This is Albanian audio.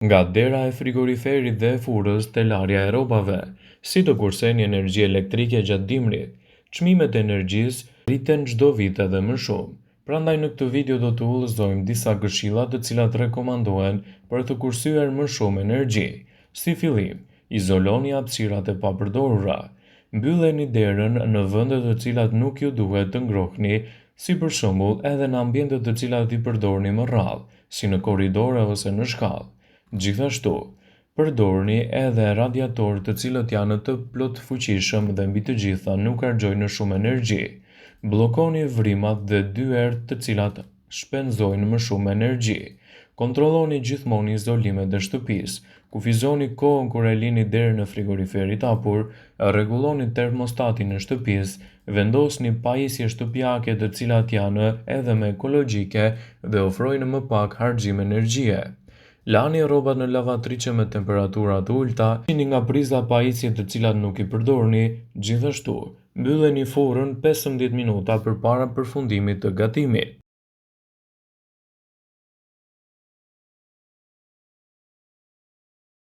nga dera e frigoriferit dhe e furrës te larja e rrobave, si të kurseni energji elektrike gjatë dimrit. Çmimet e energjisë rriten çdo vit edhe më shumë. Prandaj në këtë video do të udhëzojmë disa këshilla të cilat rekomandohen për të kursyer më shumë energji. Si fillim, izoloni hapësirat e papërdorura. Mbylleni derën në vende të cilat nuk ju duhet të ngrohni, si për shembull edhe në ambiente të cilat i përdorni më rrallë, si në korridore ose në shkallë. Gjithashtu, përdorni edhe radiatorë të cilët janë të plot fuqishëm dhe mbi të gjitha nuk harxojnë shumë energji. Bllokoni vrimat dhe dyert të cilat shpenzojnë më shumë energji. Kontrolloni gjithmonë izolimet e shtëpisë. Kufizoni kohën kur e lini derën e frigoriferit hapur, rregulloni termostatin e shtëpisë, vendosni pajisje shtëpiake të cilat janë edhe më ekologjike dhe ofrojnë më pak harxhim energjie. Lani rrobat në lavatriçe me temperatura të ulta, lini nga priza pajisje të cilat nuk i përdorni, gjithashtu, mbylleni furrën 15 minuta përpara përfundimit të gatimit.